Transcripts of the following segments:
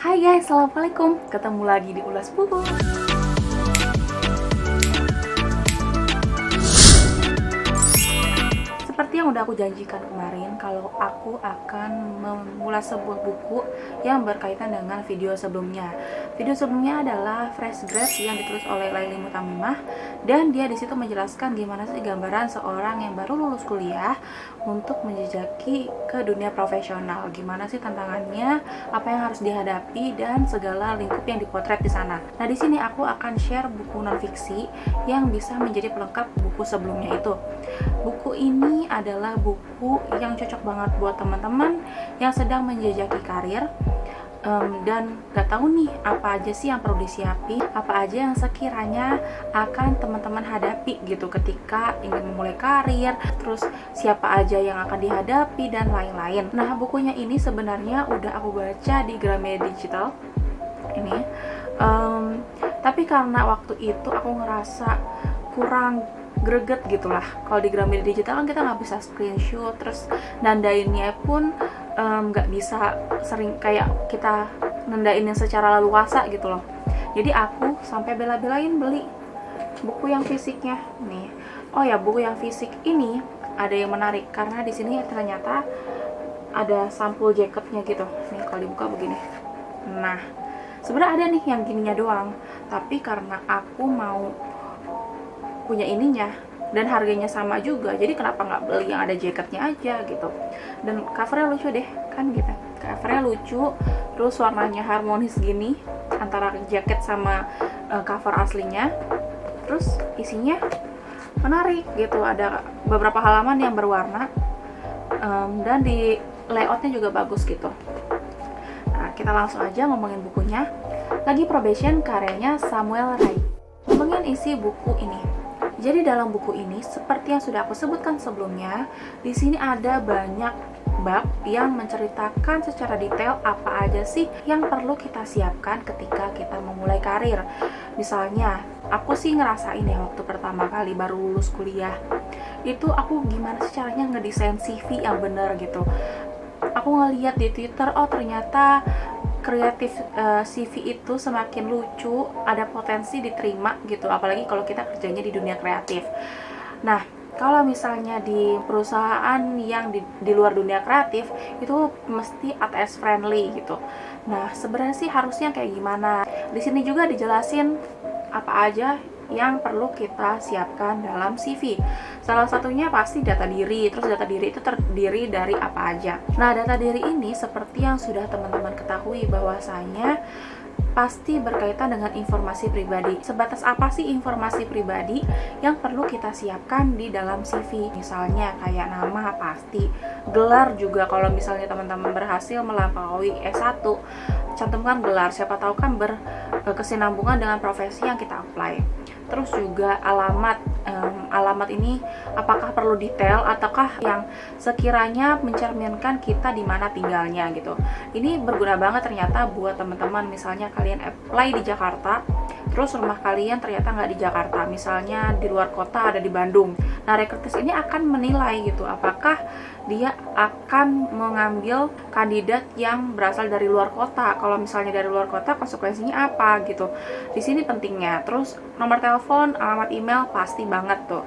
Hai guys, assalamualaikum. Ketemu lagi di Ulas Buku. Seperti yang udah aku janjikan kemarin, kalau aku akan mengulas sebuah buku yang berkaitan dengan video sebelumnya. Video sebelumnya adalah Fresh Grad yang ditulis oleh Laili Mutamimah, dan dia disitu menjelaskan gimana sih gambaran seorang yang baru lulus kuliah untuk menjejaki ke dunia profesional. Gimana sih tantangannya, apa yang harus dihadapi, dan segala lingkup yang dipotret di sana. Nah, di sini aku akan share buku non-fiksi yang bisa menjadi pelengkap buku sebelumnya itu. Buku ini adalah buku yang cocok banget buat teman-teman yang sedang menjejaki karir dan gak tahu nih apa aja sih yang perlu disiapin, apa aja yang sekiranya akan teman-teman hadapi gitu ketika ingin memulai karir, terus siapa aja yang akan dihadapi dan lain-lain. Nah, bukunya ini sebenarnya udah aku baca di Gramedia Digital ini, tapi karena waktu itu aku ngerasa kurang greget gitulah. Kalau di Gramedia Digital kan kita nggak bisa screenshot, terus nandainnya pun nggak bisa sering kayak kita nandainin secara leluasa gitu loh. Jadi aku sampai bela-belain beli buku yang fisiknya nih. Oh ya, buku yang fisik ini ada yang menarik karena di sini ternyata ada sampul jaketnya gitu. Nih kalau dibuka begini. Nah, sebenarnya ada nih yang gininya doang, tapi karena aku mau punya ininya dan harganya sama juga, jadi kenapa nggak beli yang ada jaketnya aja gitu. Dan covernya lucu deh kan gitu, covernya lucu, terus warnanya harmonis gini antara jaket sama cover aslinya, terus isinya menarik gitu, ada beberapa halaman yang berwarna dan di layoutnya juga bagus gitu. Nah, kita langsung aja ngomongin bukunya. Lagi Probation karyanya Samuel Ray. Ngomongin isi buku ini. Jadi dalam buku ini, seperti yang sudah aku sebutkan sebelumnya, di sini ada banyak bab yang menceritakan secara detail apa aja sih yang perlu kita siapkan ketika kita memulai karir. Misalnya, aku sih ngerasain ya waktu pertama kali baru lulus kuliah, itu aku gimana sih caranya ngedesain CV yang bener gitu. Aku ngeliat di Twitter, oh ternyata kreatif CV itu semakin lucu, ada potensi diterima gitu, apalagi kalau kita kerjanya di dunia kreatif. Nah, kalau misalnya di perusahaan yang di luar dunia kreatif itu mesti ATS friendly gitu. Nah, sebenarnya sih harusnya kayak gimana? Di sini juga dijelasin apa aja yang perlu kita siapkan dalam CV. Salah satunya pasti data diri. Terus data diri itu terdiri dari apa aja. Nah, data diri ini seperti yang sudah teman-teman ketahui bahwasanya pasti berkaitan dengan informasi pribadi. Sebatas apa sih informasi pribadi yang perlu kita siapkan di dalam CV? Misalnya kayak nama pasti, gelar juga kalau misalnya teman-teman berhasil melampaui S1, cantumkan gelar, siapa tahu kan berkesinambungan dengan profesi yang kita apply. Terus juga alamat ini apakah perlu detail ataukah yang sekiranya mencerminkan kita di mana tinggalnya gitu. Ini berguna banget ternyata buat teman-teman, misalnya kalian apply di Jakarta, terus rumah kalian ternyata nggak di Jakarta, misalnya di luar kota, ada di Bandung. Nah, recruiters ini akan menilai gitu, apakah dia akan mengambil kandidat yang berasal dari luar kota. Kalau misalnya dari luar kota, konsekuensinya apa gitu. Di sini pentingnya. Terus nomor telepon, alamat email pasti banget tuh.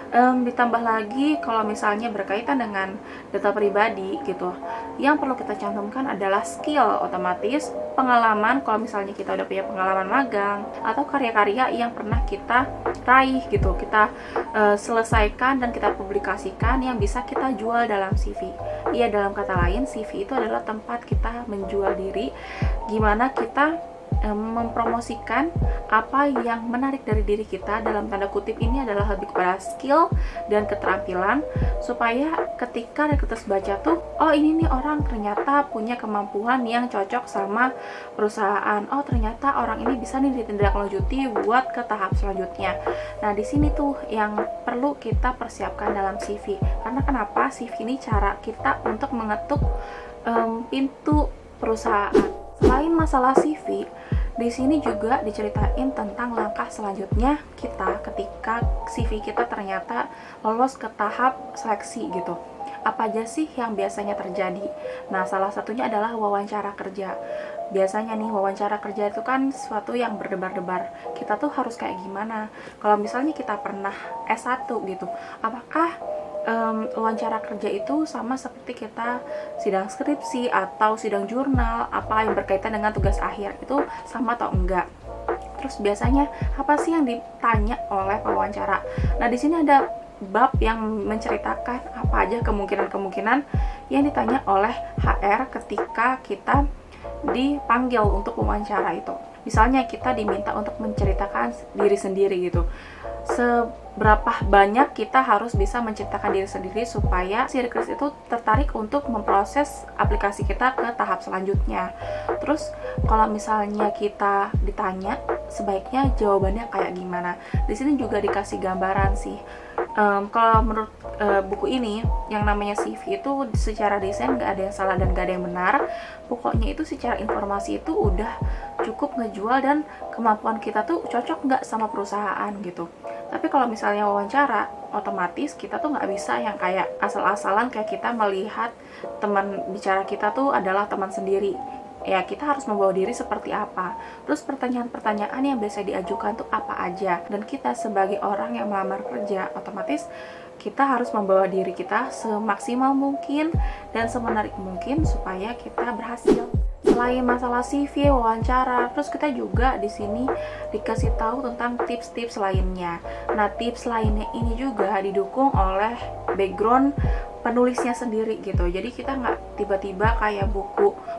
Ditambah lagi kalau misalnya berkaitan dengan data pribadi gitu, yang perlu kita cantumkan adalah skill, otomatis pengalaman kalau misalnya kita udah punya pengalaman magang atau karya-karya yang pernah kita raih gitu, kita selesaikan dan kita publikasikan yang bisa kita jual dalam CV. Iya, dalam kata lain CV itu adalah tempat kita menjual diri, gimana kita mempromosikan apa yang menarik dari diri kita. Dalam tanda kutip ini adalah lebih kepada skill dan keterampilan, supaya ketika recruiters baca tuh, oh ini nih orang ternyata punya kemampuan yang cocok sama perusahaan, oh ternyata orang ini bisa nih ditindaklanjuti buat ke tahap selanjutnya. Nah, di sini tuh yang perlu kita persiapkan dalam CV. Karena kenapa? CV ini cara kita untuk mengetuk pintu perusahaan. Selain masalah CV, di sini juga diceritain tentang langkah selanjutnya kita ketika CV kita ternyata lolos ke tahap seleksi gitu. Apa aja sih yang biasanya terjadi? Nah, salah satunya adalah wawancara kerja. biasanya nih wawancara kerja itu kan sesuatu yang berdebar-debar. Kita tuh harus kayak gimana? Kalau misalnya kita pernah S1 gitu, apakah wawancara kerja itu sama seperti kita sidang skripsi atau sidang jurnal, apa yang berkaitan dengan tugas akhir itu sama atau enggak? Terus biasanya apa sih yang ditanya oleh pewawancara? Nah, di sini ada bab yang menceritakan apa aja kemungkinan-kemungkinan yang ditanya oleh HR ketika kita dipanggil untuk wawancara itu. Misalnya kita diminta untuk menceritakan diri sendiri gitu. Seberapa banyak kita harus bisa menceritakan diri sendiri supaya si recruiter itu tertarik untuk memproses aplikasi kita ke tahap selanjutnya. Terus kalau misalnya kita ditanya, sebaiknya jawabannya kayak gimana? Di sini juga dikasih gambaran sih. Kalau menurut buku ini, yang namanya CV itu secara desain gak ada yang salah dan gak ada yang benar. Pokoknya itu secara informasi itu udah cukup ngejual dan kemampuan kita tuh cocok nggak sama perusahaan gitu. Tapi kalau misalnya wawancara, otomatis kita tuh nggak bisa yang kayak asal-asalan kayak kita melihat teman bicara kita tuh adalah teman sendiri. Ya, kita harus membawa diri seperti apa. Terus pertanyaan-pertanyaan yang biasa diajukan tuh apa aja. Dan kita sebagai orang yang melamar kerja, otomatis kita harus membawa diri kita semaksimal mungkin dan semenarik mungkin supaya kita berhasil. Selain masalah CV, wawancara, terus kita juga di sini dikasih tahu tentang tips-tips lainnya. Nah, tips lainnya ini juga didukung oleh background penulisnya sendiri gitu. Jadi kita nggak tiba-tiba kayak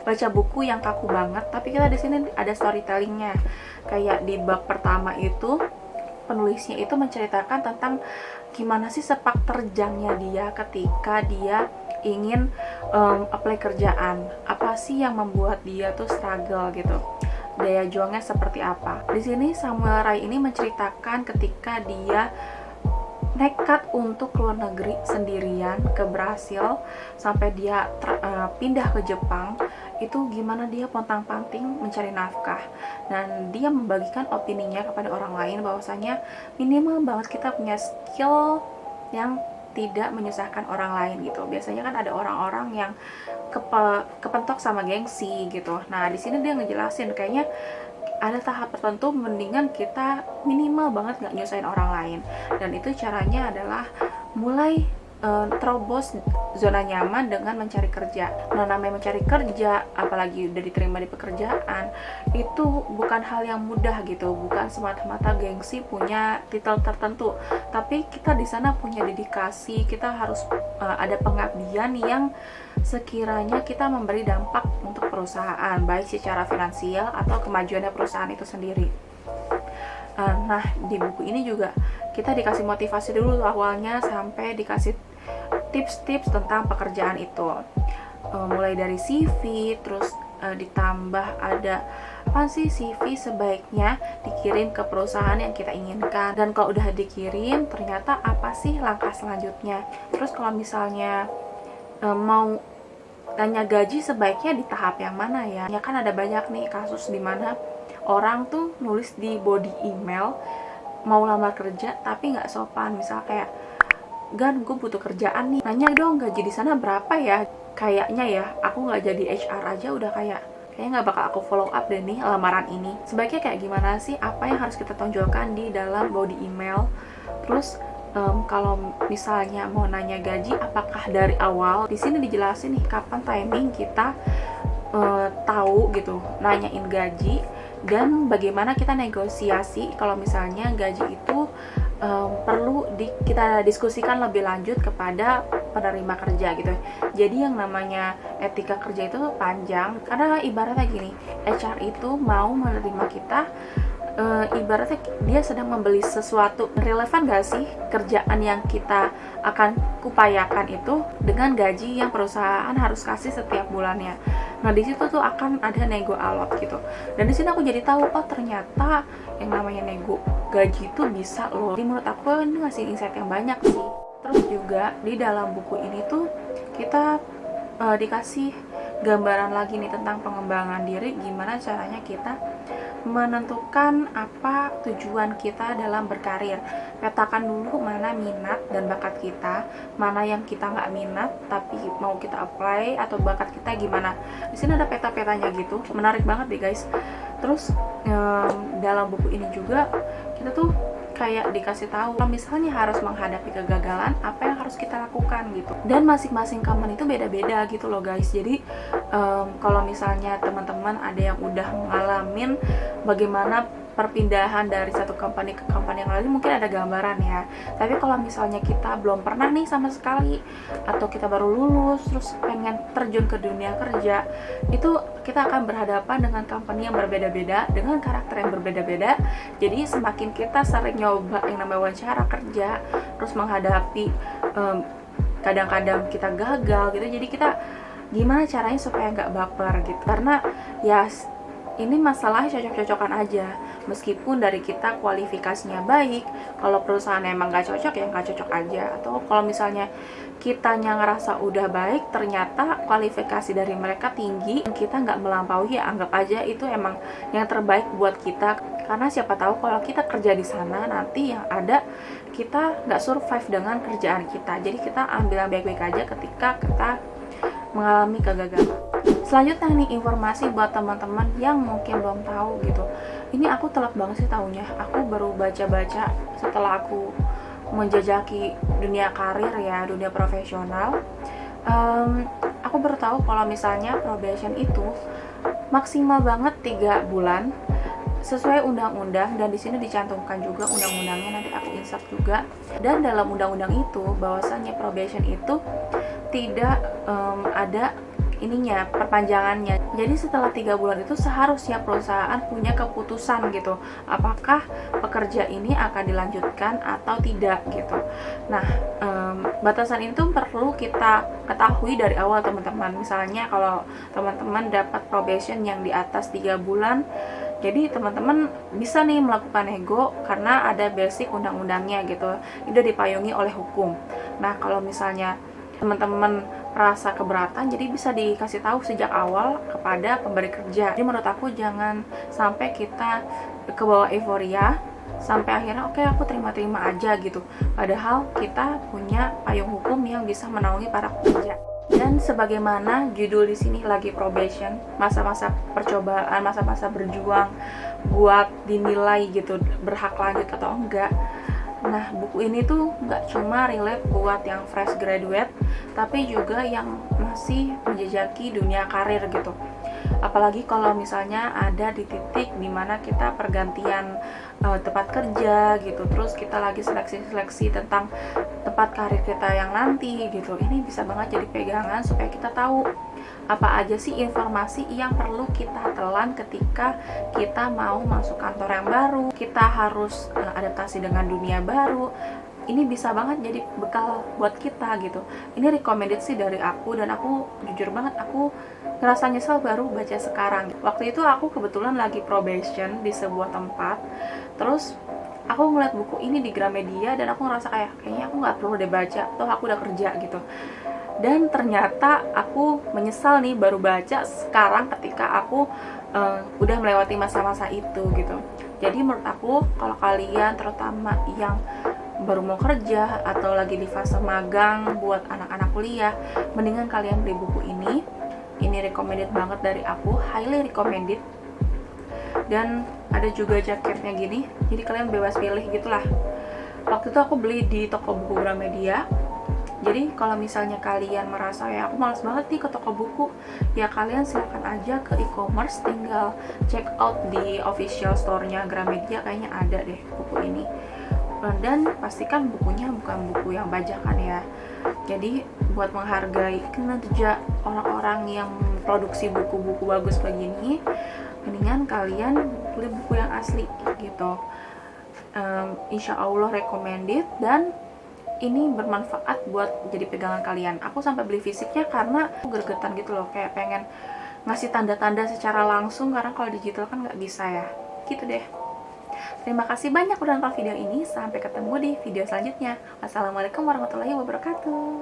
baca buku yang kaku banget, tapi kita di sini ada storytellingnya. Kayak di bab pertama itu penulisnya itu menceritakan tentang gimana sih sepak terjangnya dia ketika dia ingin apply kerjaan, apa sih yang membuat dia tuh struggle gitu, daya juangnya seperti apa. Di sini Samuel Ray ini menceritakan ketika dia nekat untuk keluar negeri sendirian ke Brasil sampai dia pindah ke Jepang, itu gimana dia pontang-panting mencari nafkah, dan dia membagikan opininya kepada orang lain bahwasanya minimal banget kita punya skill yang tidak menyusahkan orang lain gitu. Biasanya kan ada orang-orang yang kepentok sama gengsi gitu. Nah, di sini dia ngejelasin kayaknya ada tahap tertentu mendingan kita minimal banget nggak nyusahin orang lain, dan itu caranya adalah mulai terobos zona nyaman dengan mencari kerja. Nah, namanya mencari kerja, apalagi udah diterima di pekerjaan, itu bukan hal yang mudah gitu, bukan semata-mata gengsi punya titel tertentu, tapi kita di sana punya dedikasi, kita harus ada pengabdian yang sekiranya kita memberi dampak untuk perusahaan, baik secara finansial atau kemajuannya perusahaan itu sendiri. Nah, di buku ini juga kita dikasih motivasi dulu awalnya sampai dikasih tips-tips tentang pekerjaan itu, mulai dari CV, terus ditambah ada apa sih CV sebaiknya dikirim ke perusahaan yang kita inginkan, dan kalau udah dikirim ternyata apa sih langkah selanjutnya. Terus kalau misalnya mau tanya gaji sebaiknya di tahap yang mana ya? Ya kan ada banyak nih kasus dimana orang tuh nulis di body email mau lamar kerja tapi nggak sopan, misal kayak, "Gan, gue butuh kerjaan nih, nanya dong gaji di sana berapa ya?" Kayaknya ya aku nggak jadi HR aja udah kayaknya nggak bakal aku follow up deh nih lamaran ini. Sebaiknya kayak gimana sih, apa yang harus kita tonjolkan di dalam body email. Terus kalau misalnya mau nanya gaji, apakah dari awal? Di sini dijelasin nih kapan timing kita tahu gitu nanyain gaji, dan bagaimana kita negosiasi kalau misalnya gaji itu perlu kita diskusikan lebih lanjut kepada penerima kerja gitu. Jadi yang namanya etika kerja itu panjang, karena ibaratnya gini, HR itu mau menerima kita, ibaratnya dia sedang membeli sesuatu. Relevan gak sih kerjaan yang kita akan upayakan itu dengan gaji yang perusahaan harus kasih setiap bulannya. Nah, di situ tuh akan ada nego alot gitu. Dan di sini aku jadi tahu, oh ternyata yang namanya nego gaji itu bisa loh. Jadi menurut aku ini ngasih insight yang banyak sih. Terus juga di dalam buku ini tuh kita dikasih gambaran lagi nih tentang pengembangan diri, gimana caranya kita menentukan apa tujuan kita dalam berkarir. Petakan dulu mana minat dan bakat kita, mana yang kita nggak minat tapi mau kita apply, atau bakat kita gimana. Di sini ada peta-petanya gitu, menarik banget deh guys. Terus dalam buku ini juga kita tuh kayak dikasih tahu kalau misalnya harus menghadapi kegagalan, apa yang harus kita lakukan gitu. Dan masing-masing company itu beda-beda gitu loh guys. Jadi kalau misalnya teman-teman ada yang udah ngalamin bagaimana perpindahan dari satu company ke company yang lain, mungkin ada gambaran ya. Tapi kalau misalnya kita belum pernah nih sama sekali, atau kita baru lulus terus pengen terjun ke dunia kerja, itu kita akan berhadapan dengan company yang berbeda-beda, dengan karakter yang berbeda-beda. Jadi semakin kita sering nyoba yang namanya wawancara kerja, terus menghadapi kadang-kadang kita gagal gitu, jadi kita gimana caranya supaya nggak baper gitu. Karena ya ini masalah cocok-cocokan aja. Meskipun dari kita kualifikasinya baik, kalau perusahaan emang nggak cocok ya nggak cocok aja. Atau kalau misalnya kitanya ngerasa udah baik, ternyata kualifikasi dari mereka tinggi, kita nggak melampaui, ya anggap aja itu emang yang terbaik buat kita. Karena siapa tahu kalau kita kerja di sana, nanti yang ada kita nggak survive dengan kerjaan kita. Jadi kita ambil yang baik-baik aja ketika kita mengalami kegagalan. Selanjutnya nih, informasi buat teman-teman yang mungkin belum tahu gitu. Ini aku telat banget sih tahunya. Aku baru baca-baca setelah aku menjajaki dunia karir ya, dunia profesional. Aku baru tahu kalau misalnya probation itu maksimal banget 3 bulan sesuai undang-undang, dan di sini dicantumkan juga undang-undangnya, nanti aku insert juga. Dan dalam undang-undang itu bahwasanya probation itu tidak ada ininya, perpanjangannya. Jadi setelah 3 bulan itu seharusnya perusahaan punya keputusan gitu, apakah pekerja ini akan dilanjutkan atau tidak gitu. Nah, batasan itu perlu kita ketahui dari awal teman-teman. Misalnya kalau teman-teman dapat probation yang di atas 3 bulan, jadi teman-teman bisa nih melakukan nego karena ada basic undang-undangnya gitu, itu dipayungi oleh hukum. Nah, kalau misalnya teman-teman rasa keberatan, jadi bisa dikasih tahu sejak awal kepada pemberi kerja. Jadi menurut aku jangan sampai kita ke bawah euforia sampai akhirnya oke, aku terima-terima aja gitu, padahal kita punya payung hukum yang bisa menaungi para pekerja. Dan sebagaimana judul di sini lagi probation, masa-masa percobaan, masa-masa berjuang buat dinilai gitu berhak lanjut atau enggak. Nah, buku ini tuh nggak cuma relate buat yang fresh graduate, tapi juga yang masih menjejaki dunia karir gitu. Apalagi kalau misalnya ada di titik dimana kita pergantian tempat kerja gitu, terus kita lagi seleksi-seleksi tentang tempat karir kita yang nanti gitu. Ini bisa banget jadi pegangan supaya kita tahu apa aja sih informasi yang perlu kita telan ketika kita mau masuk kantor yang baru, kita harus adaptasi dengan dunia baru. Ini bisa banget jadi bekal buat kita gitu. Ini recommended sih dari aku, dan aku jujur banget aku ngerasa nyesel baru baca sekarang. Waktu itu aku kebetulan lagi probation di sebuah tempat, terus aku ngeliat buku ini di Gramedia dan aku ngerasa kayaknya aku nggak perlu deh baca, toh aku udah kerja gitu. Dan ternyata aku menyesal nih baru baca sekarang ketika aku udah melewati masa-masa itu gitu. Jadi menurut aku kalau kalian terutama yang baru mau kerja atau lagi di fase magang buat anak-anak kuliah, mendingan kalian beli buku ini. Ini recommended banget dari aku, highly recommended. Dan ada juga jaketnya gini, jadi kalian bebas pilih gitulah. Waktu itu aku beli di toko buku Gramedia. Jadi kalau misalnya kalian merasa ya aku malas banget nih ke toko buku, ya kalian silakan aja ke e-commerce, tinggal check out di official store-nya Gramedia, kayaknya ada deh buku ini. Dan pastikan bukunya bukan buku yang bajakan ya. Jadi buat menghargai kinerja orang-orang yang produksi buku-buku bagus begini, mendingan kalian beli buku yang asli gitu. Insya Allah recommended, dan ini bermanfaat buat jadi pegangan kalian. Aku sampai beli fisiknya karena aku gregetan gitu loh, kayak pengen ngasih tanda-tanda secara langsung, karena kalau digital kan nggak bisa ya. Gitu deh. Terima kasih banyak udah nonton video ini. Sampai ketemu di video selanjutnya. Wassalamualaikum warahmatullahi wabarakatuh.